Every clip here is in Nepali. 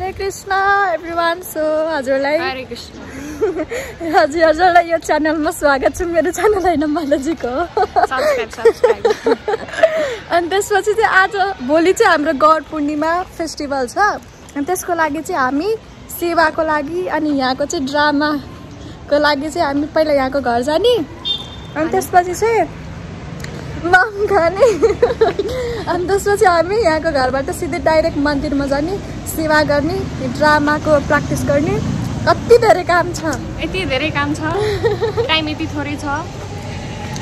हरे कृष्ण एभ्रिवान। सो हजुरलाई हरे कृष्ण। हजुरलाई यो च्यानलमा स्वागत छ। मेरो च्यानल होइन मालाजीको। सब्स्क्राइब अनि त्यसपछि चाहिँ आज भोलि चाहिँ हाम्रो गौर पूर्णिमा फेस्टिभल छ। अनि त्यसको लागि चाहिँ हामी सेवाको लागि अनि यहाँको चाहिँ ड्रामाको लागि चाहिँ हामी पहिला यहाँको घर जाने अनि त्यसपछि चाहिँ मम खाने अनि त्यसपछि हामी यहाँको घरबाट सिधै डाइरेक्ट मन्दिरमा जाने, सेवा गर्ने, ड्रामाको प्र्याक्टिस गर्ने। कति धेरै काम छ, यति धेरै काम छ, टाइम यति थोरै छ,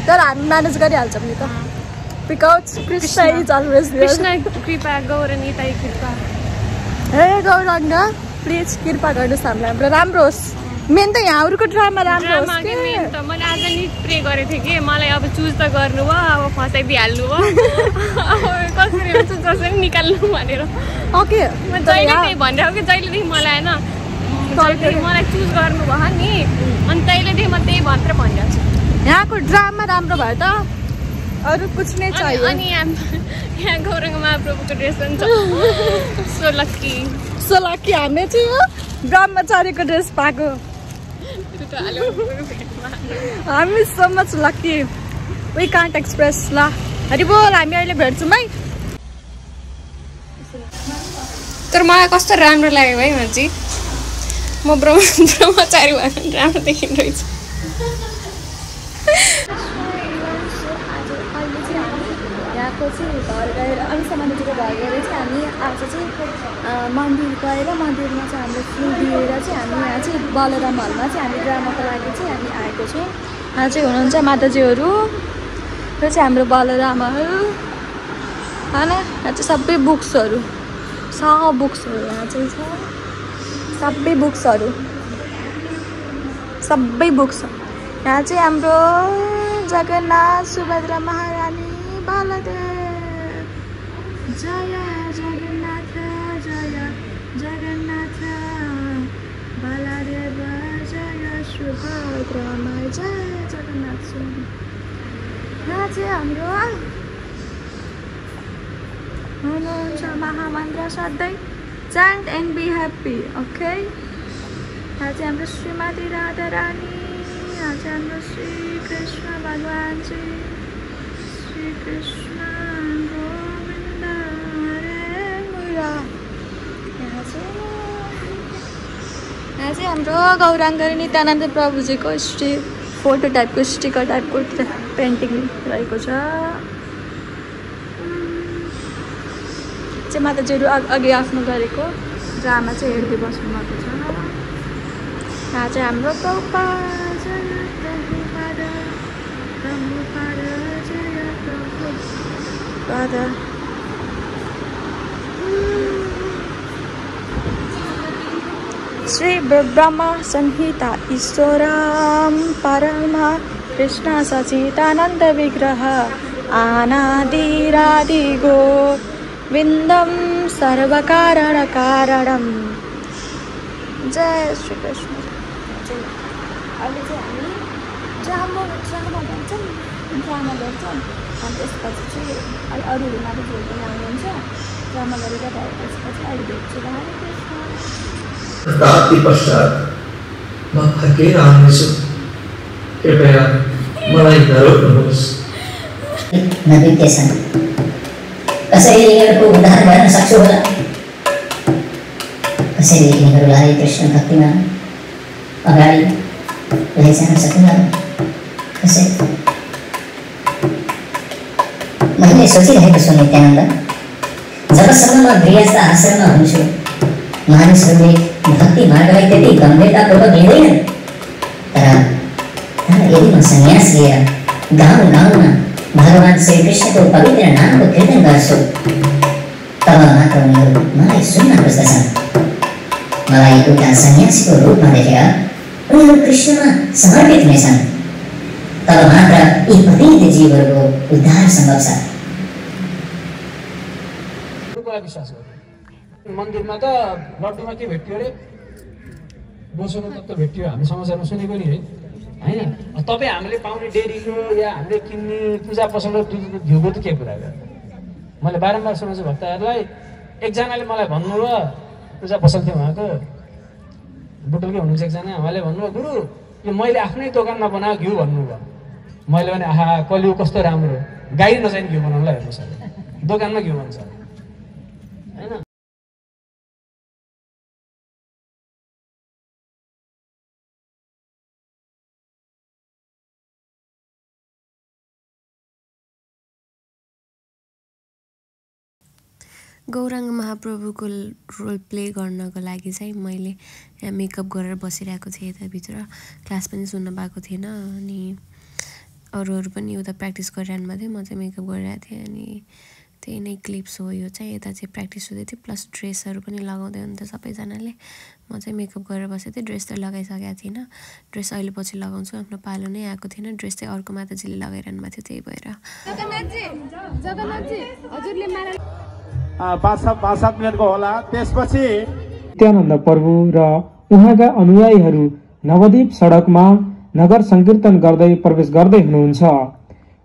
तर हामी म्यानेज गरिहाल्छौँ नि त। Because Krishna is always there. Krishna कृपा गौरनिताई कृपा। हे गौरङ्ग प्लिज कृपा गर्नुहोस् हामीलाई, हाम्रो राम्रो होस्। मेन त यहाँहरूको ड्रामा राम्रो होस् के। मेन त मैले आज नि प्रे गरेको थिएँ कि मलाई अब चुज त गर्नु भयो, अब फसाइदिइहाल्नु भयो, अब कसरी हुन्छ जसरी निकाल्नु भनेर। ओके म जहिले त्यही भनिरहेको कि जहिलेदेखि मलाई होइन मलाई चुज गर्नु भयो नि, अनि तैलेदेखि म त्यही भनेर भनिरहेको छु। यहाँको ड्रामा राम्रो भयो त, अरू कुछ नै चाहियो। अनि यहाँ गौरङ्ग महाप्रभुको ड्रेस पनि छ। सो लक्की हामीले चाहिँ हो ब्रह्मचारीको ड्रेस पाएको। हामी so much lucky, we can't express. ल हरि बोल, हामी अहिले भेट्छौँ है। तर मलाई कस्तो राम्रो लाग्यो है मान्छे, म ब्रह्मचारी भएर राम्रो देखिँदो रहेछ। यहाँको चाहिँ घर गएर अनि समाजको घर गएर चाहिँ हामी आज चाहिँ मन्दिर गएर मन्दिरमा चाहिँ हामीले फुल दिएर चाहिँ हामी यहाँ चाहिँ बलराम हलमा चाहिँ हामी ड्रामाको लागि चाहिँ हामी आएको छौँ। यहाँ चाहिँ हुनुहुन्छ माताजीहरू, यो चाहिँ हाम्रो बलरामहरू होइन। यहाँ चाहिँ सबै बुक्सहरू सब बुक्सहरू यहाँ चाहिँ छ, सबै बुक्सहरू यहाँ चाहिँ हाम्रो जगन्नाथ सुभद्रा महारानी बलदेव। जय जगन्नाथ बलदेव, जय सुभद्रमा, जय जगन्नाथ स्वामी। यहाँ चाहिँ हाम्रो हुनुहुन्छ महामन्त्र सधैँ चान्ट एन्ड बी ह्याप्पी। ओके, यहाँ चाहिँ हाम्रो श्रीमती राधा रानी, यहाँ चाहिँ हाम्रो श्री कृष्ण भगवान चाहिँ कृष्ण गोविन्द हरे मुरा। यहाँ चाहिँ हाम्रो गौराङ्ग नित्यानन्द प्रभुजीको फोटो टाइपको स्टिकर टाइपको पेन्टिङ रहेको छ। चाहिँ माताजीहरू अघि आफ्नो गरेको ड्रामा चाहिँ हेर्दै बस्नु भएको छ। यहाँ चाहिँ हाम्रो श्री ब्रह्म संहिता ईश्वरम परमा कृष्ण सचिदानंद विग्रह अनादिरादि गोविंदम सर्वकारण कारणम। जय श्री कृष्ण। अहिले चाहिँ हामी ड्रामा गर्छौँ अनि त्यसपछि चाहिँ अरूहरू माताजीहरू पनि आउनुहुन्छ। ड्रामा गरेर त्यसपछि अहिले भेट्छु। राति पश्चात म फर्केर आउनेछु, कृपया मलाई नरोक्नुहोस्। नबित्य छन्, कसरी यिनीहरूको उद्धार गर्न सक्छु होला, कसरी यिनीहरूलाई कृष्ण भक्तिमा अगाडि लैजान सकुला, कसरी। मैले सोचिरहेको छु नित्यानन्द, जबसम्म म गृहस्थ आश्रममा हुन्छु मानिसहरूले भक्ति मार्गलाई त्यति गम्भीरतापूर्वक लिँदैनन्। तर यदि म सन्यास लिएर गाउँ गाउँमा भगवान् श्रीकृष्णको पवित्र नामको कीर्तन गर्छु, तब मात्र उनीहरू मलाई सुन्न खोज्दछन्। मलाई एउटा सन्यासीको रूपमा देखेर उनीहरू कृष्णमा समर्पित हुनेछन्। तब मात्र यी पतित जीवहरूको उद्धार सम्भव छ। विश्वास गर्नु मन्दिरमा त लड्डुमा के भेट्यो अरे, बोसोको त भेट्यो, हामी समाचारमा सुनेको नि है होइन। तपाईँ हामीले पाउने डेरीको या हामीले किन्ने पूजा पसलको घिउको त के कुरा गर्यो। मैले बारम्बार सोच्छु भक्तहरूलाई, एकजनाले मलाई भन्नुभयो पूजा पसल थियो उहाँको बुटुलकै हुनुहुन्छ एकजना उहाँले भन्नुभयो गुरु यो मैले आफ्नै दोकानमा बनाएको घिउ भन्नुभयो मैले भने आहा कलियुग कस्तो राम्रो गाई नचाहिने घिउ बनाउनुलाई हेर्नुहोस् दोकानमा घिउ भन्छ होइन गौराङ्ग महाप्रभुको रोल प्ले गर्नको लागि चाहिँ मैले यहाँ मेकअप गरेर बसिरहेको थिएँ यताभित्र क्लास पनि सुन्न पाएको थिएन अनि अरूहरू पनि उता प्र्याक्टिस गरिरहनु भएको थियो म चाहिँ मेकअप गरिरहेको थिएँ अनि त्यही नै क्लिप्स हो यो चाहिँ यता चाहिँ प्र्याक्टिस हुँदै थियो प्लस ड्रेसहरू पनि लगाउँदै हुन्थ्यो सबैजनाले म चाहिँ मेकअप गरेर बसेको थिएँ ड्रेस त लगाइसकेको थिइनँ ड्रेस अहिले पछि लगाउँछु आफ्नो पालो नै आएको थिएन ड्रेस चाहिँ अर्को माताजीले लगाइरहनु भएको थियो त्यही भएर 5-7 मिनटको होला त्यसपछि नित्यानन्द प्रभु र उहाँका अनुयायीहरू नवदीप सडकमा नगर संकीर्तन गर्दै प्रवेश गर्दै हुनुहुन्छ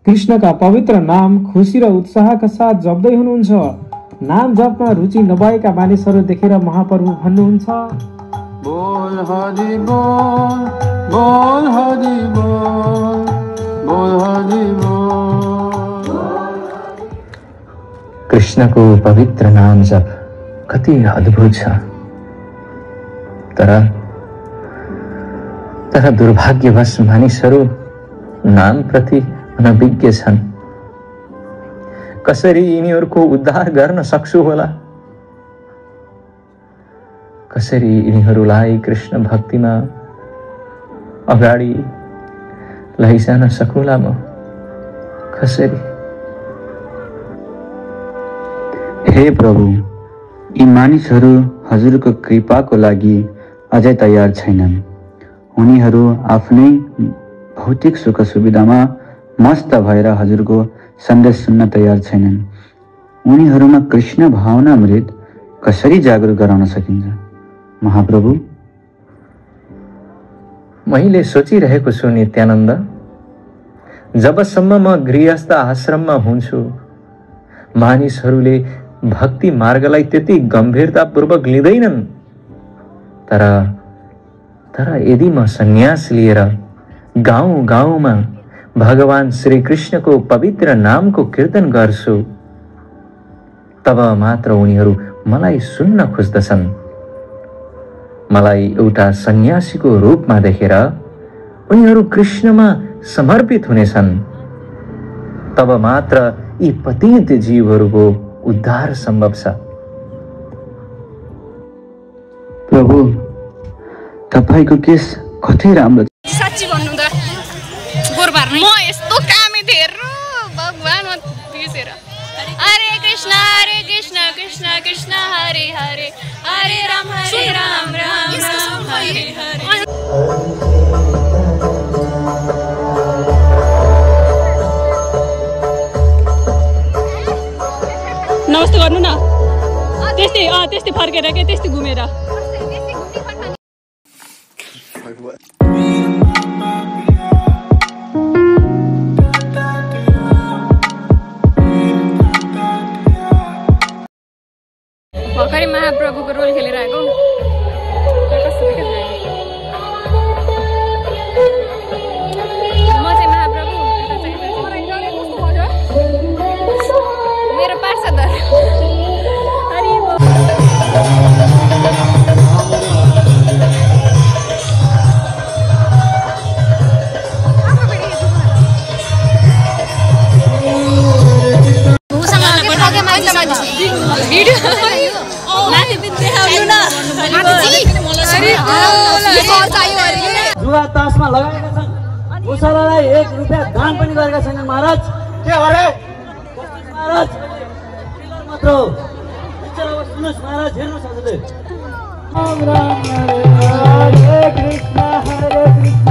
कृष्णका पवित्र नाम खुशी र उत्साहका साथ जप्दै हुनुहुन्छ नाम जपमा रुचि नभएका मानिसहरू देखेर महाप्रभु भन्नुहुन्छ बोल हरि बोल बोल हरि बोल बोल हरि बोल कृष्णको पवित्र नाम जप कति अद्भुत छ तर दुर्भाग्यवश मानिसहरू नाम प्रति अनभिज्ञ छन् कसरी यिनीहरूको उद्धार गर्न सक्छु होला कसरी यिनीहरूलाई कृष्ण भक्तिमा अगाडि लैजान सकुला म कसरी हे प्रभु यी मानिसहरू हजुरको कृपाको लागि अझै तयार छैनन् उनीहरू आफ्नै भौतिक सुख सुविधामा मस्त भएर हजुरको सन्देश सुन्न तयार छैनन् उनीहरूमा कृष्ण भावना अमृत कसरी जागरुक गराउन सकिन्छ महाप्रभु मैले सोचिरहेको छु नित्यानन्द जबसम्म म गृहस्थ आश्रममा हुन्छु मानिसहरूले भक्ति मार्गलाई त्यति गम्भीरतापूर्वक लिँदैनन् तर यदि म सन्यास लिएर गाउँ गाउँमा भगवान श्री कृष्णको पवित्र नामको कीर्तन गर्छु तब मात्र उनीहरू मलाई सुन्न खोज्दछन् मलाई एउटा सन्यासीको रूपमा देखेर उनीहरू कृष्णमा समर्पित हुनेछन् तब मात्र यी पतित जीवहरूको उद्धार सम्भव छ प्रभु तपाईको केस कति राम्रो साच्ची भन्नु त गोरबार नै म यस्तो कामी थिएँ भगवान म बिर्सेर हरे कृष्ण कृष्ण कृष्ण हरे हरे हरे राम राम राम हरे हरे नमस्ते गर्नु न त्यस्तै फर्केर के त्यस्तै घुमेर भर्खरै महाप्रभुको रोल खेलेर आएको म चाहिँ महाप्रभु मेरो पार्षदर जुवा तासमा लगाएका छन् मुसलालाई 1 रुपैयाँ दान पनि गरेका छैनन् महाराज के अरे महाराज मात्र सुन्नुहोस् महाराज हेर्नुहोस् हजुरले राम राम हरे कृष्ण हरे कृष्ण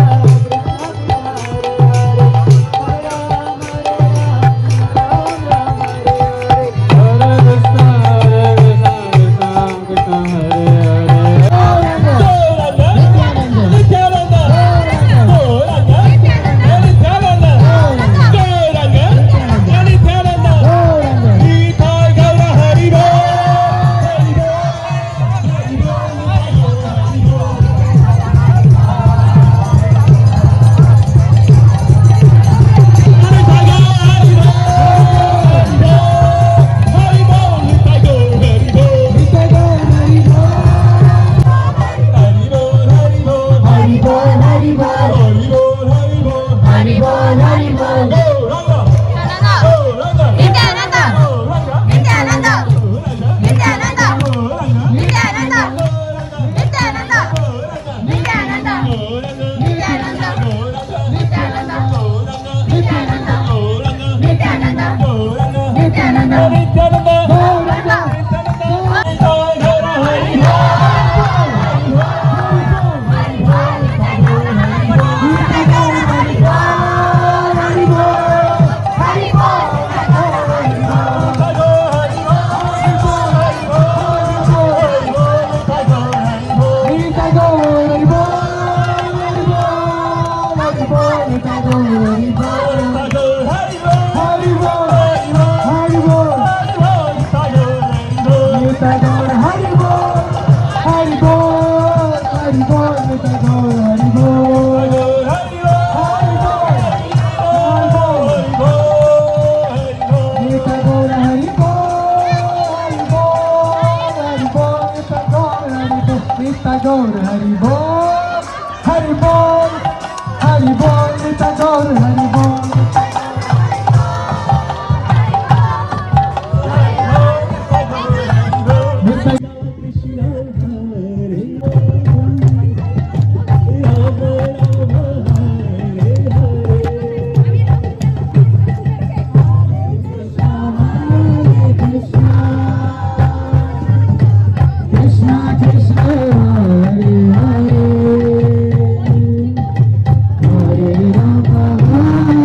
नित्य गौर हरि बोल हरि बोल हरि बोल नित्य गौर हरि बोल Hare Rama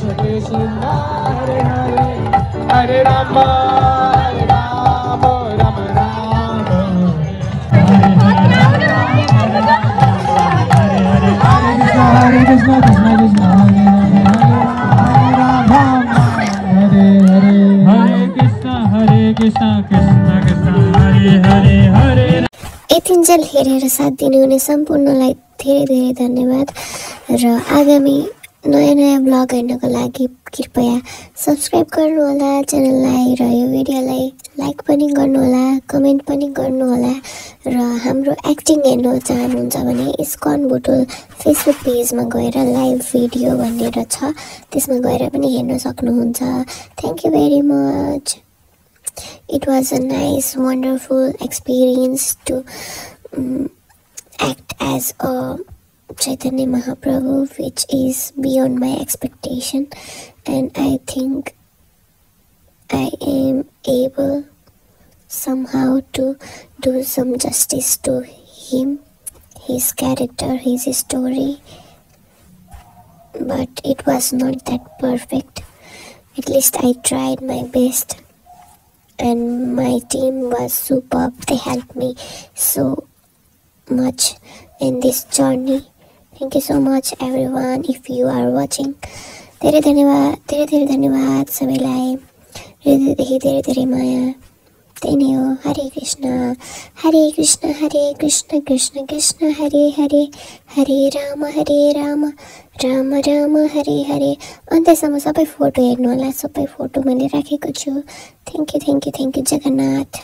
Hare Rama, Hare Rama, Rama Rama, Hare Krishna, Krishna Krishna, Hare Krishna, Krishna Krishna, Hare Hare. यतिन्जेल हेरेर साथ दिनुहुने सम्पूर्णलाई धेरै धेरै धन्यवाद र आगामी नयाँ नयाँ ब्लग हेर्नको लागि कृपया सब्स्क्राइब गर्नुहोला च्यानललाई र यो भिडियोलाई लाइक पनि गर्नुहोला कमेन्ट पनि गर्नुहोला र हाम्रो एक्टिङ हेर्न चाहनुहुन्छ भने इस्कन बुटुल फेसबुक पेजमा गएर लाइभ भिडियो भनेर छ त्यसमा गएर पनि हेर्न सक्नुहुन्छ thank you very much It was a nice, wonderful experience to act as a Chaitanya Mahaprabhu, which is beyond my expectation, and I think I am able somehow to do some justice to him, his character, his story, but it was not that perfect. At least I tried my best. And my team was superb. They helped me so much in this journey. Thank you so much everyone if you are watching. धेरै धन्यवाद सबैलाई हृदयदेखि धेरै माया त्यही नै हो हरे कृष्ण कृष्ण कृष्ण कृष्ण हरे हरे हरे राम राम राम हरे हरे अन्त्यसम्म सबै फोटो हेर्नु होला सबै फोटो मैले राखेको छु थ्यांक यू जगन्नाथ